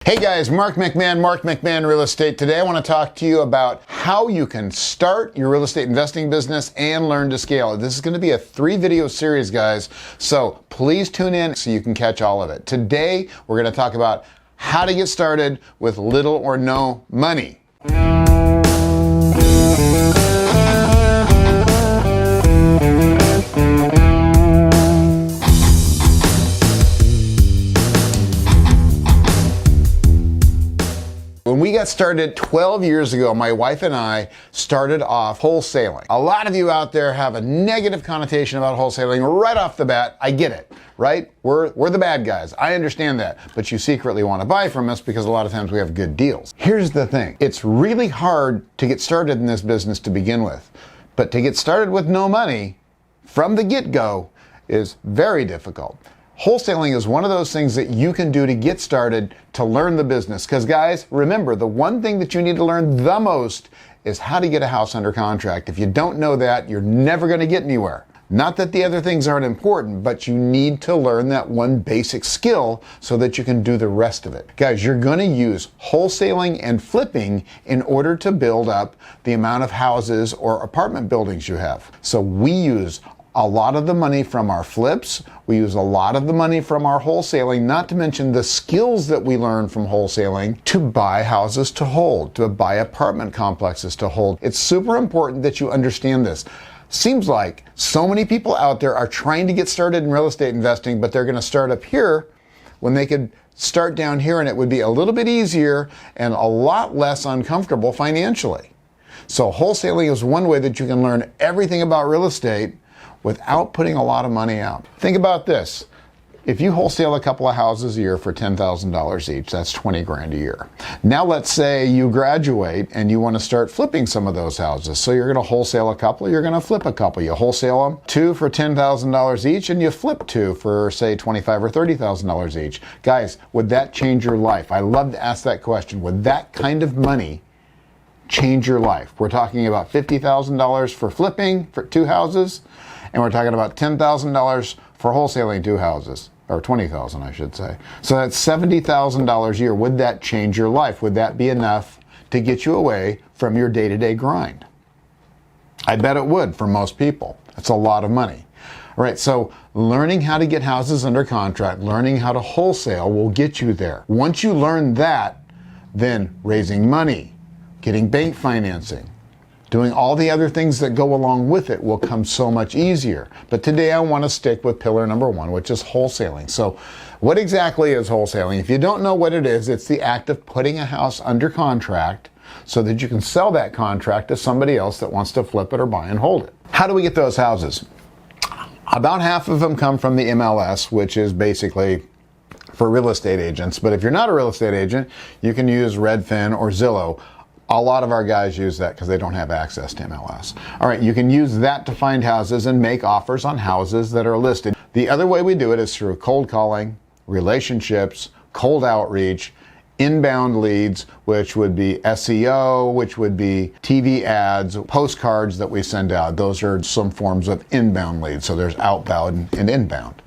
Hey guys, Mark McMahon Real Estate. Today I want to talk to you about how you can start your real estate investing business and learn to scale. This is going to be a 3-video series, guys, so please tune in so you can catch all of it. Today we're going to talk about how to get started with little or no money. When we got started 12 years ago, my wife and I started off wholesaling. A lot of you out there have a negative connotation about wholesaling right off the bat. I get it, right? We're the bad guys. I understand that. But you secretly want to buy from us because a lot of times we have good deals. Here's the thing. It's really hard to get started in this business to begin with. But to get started with no money from the get-go is very difficult. Wholesaling is one of those things that you can do to get started to learn the business. Because guys, remember, the one thing that you need to learn the most is how to get a house under contract. If you don't know that, you're never going to get anywhere. Not that the other things aren't important, but you need to learn that one basic skill so that you can do the rest of it. Guys, you're going to use wholesaling and flipping in order to build up the amount of houses or apartment buildings you have. So we use a lot of the money from our flips. We use a lot of the money from our wholesaling, not to mention the skills that we learn from wholesaling to buy houses to hold, to buy apartment complexes to hold. It's super important that you understand this. Seems like so many people out there are trying to get started in real estate investing, but they're going to start up here when they could start down here and it would be a little bit easier and a lot less uncomfortable financially. So wholesaling is one way that you can learn everything about real estate without putting a lot of money out. Think about this. If you wholesale a couple of houses a year for $10,000 each, that's 20 grand a year. Now let's say you graduate and you want to start flipping some of those houses. So you're going to wholesale a couple, you're going to flip a couple. You wholesale them 2 for $10,000 each and you flip 2 for say $25,000 or $30,000 each. Guys, would that change your life? I love to ask that question. Would that kind of money change your life? We're talking about $50,000 for flipping for 2 houses. And we're talking about $10,000 for wholesaling 2 houses, or $20,000 I should say. So that's $70,000 a year. Would that change your life? Would that be enough to get you away from your day-to-day grind? I bet it would for most people. That's a lot of money. All right, so learning how to get houses under contract, learning how to wholesale will get you there. Once you learn that, then raising money, getting bank financing, doing all the other things that go along with it will come so much easier. But today I want to stick with pillar number 1, which is wholesaling. So what exactly is wholesaling? If you don't know what it is, it's the act of putting a house under contract so that you can sell that contract to somebody else that wants to flip it or buy and hold it. How do we get those houses? About half of them come from the MLS, which is basically for real estate agents. But if you're not a real estate agent, you can use Redfin or Zillow. A lot of our guys use that because they don't have access to MLS. All right, you can use that to find houses and make offers on houses that are listed. The other way we do it is through cold calling, relationships, cold outreach, inbound leads, which would be SEO, which would be TV ads, postcards that we send out. Those are some forms of inbound leads. So there's outbound and inbound.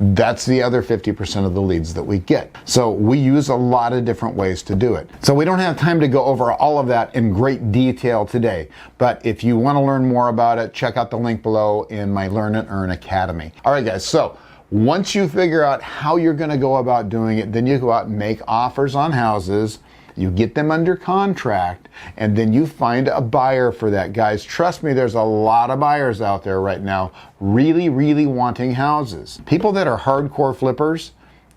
That's the other 50% of the leads that we get. So we use a lot of different ways to do it. So we don't have time to go over all of that in great detail today. But if you want to learn more about it, check out the link below in my Learn and Earn Academy. All right, guys. So once you figure out how you're going to go about doing it, then you go out and make offers on houses. You get them under contract, and then you find a buyer for that. Guys, trust me, there's a lot of buyers out there right now really wanting houses. People that are hardcore flippers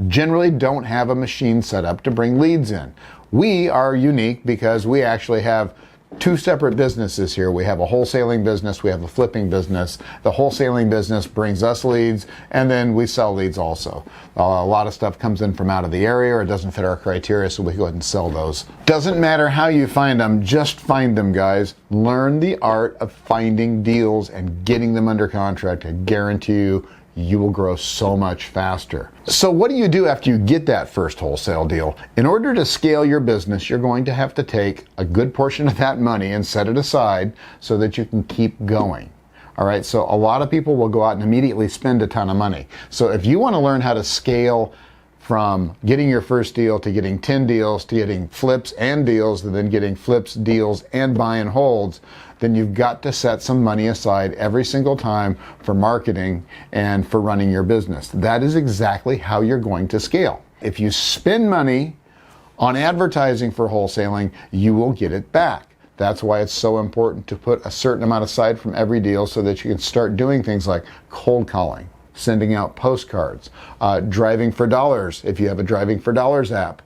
generally don't have a machine set up to bring leads in. We are unique because we actually have 2 separate businesses here. We have a wholesaling business, we have a flipping business. The wholesaling business brings us leads, and then we sell leads also. A lot of stuff comes in from out of the area or it doesn't fit our criteria, so we go ahead and sell those. Doesn't matter how you find them, just find them, guys. Learn the art of finding deals and getting them under contract. I guarantee you will grow so much faster. So what do you do after you get that first wholesale deal? In order to scale your business, you're going to have to take a good portion of that money and set it aside so that you can keep going. All right, so a lot of people will go out and immediately spend a ton of money. So if you want to learn how to scale from getting your first deal to getting 10 deals to getting flips and deals and then getting flips, deals, and buy and holds, then you've got to set some money aside every single time for marketing and for running your business. That is exactly how you're going to scale. If you spend money on advertising for wholesaling, you will get it back. That's why it's so important to put a certain amount aside from every deal so that you can start doing things like cold calling, sending out postcards, driving for dollars. If you have a Driving for Dollars app,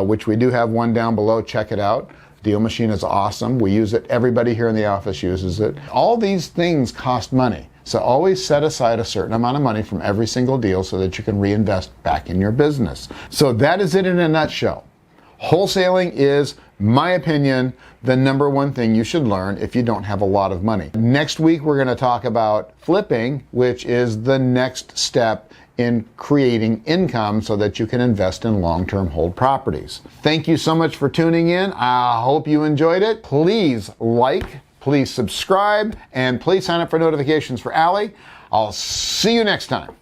which we do have one down below, check it out. DealMachine is awesome. We use it. Everybody here in the office uses it. All these things cost money. So always set aside a certain amount of money from every single deal so that you can reinvest back in your business. So that is it in a nutshell. Wholesaling is, my opinion, the number one thing you should learn if you don't have a lot of money. Next week, we're going to talk about flipping, which is the next step in creating income so that you can invest in long-term hold properties. Thank you so much for tuning in. I hope you enjoyed it. Please like, please subscribe, and please sign up for notifications for Allie. I'll see you next time.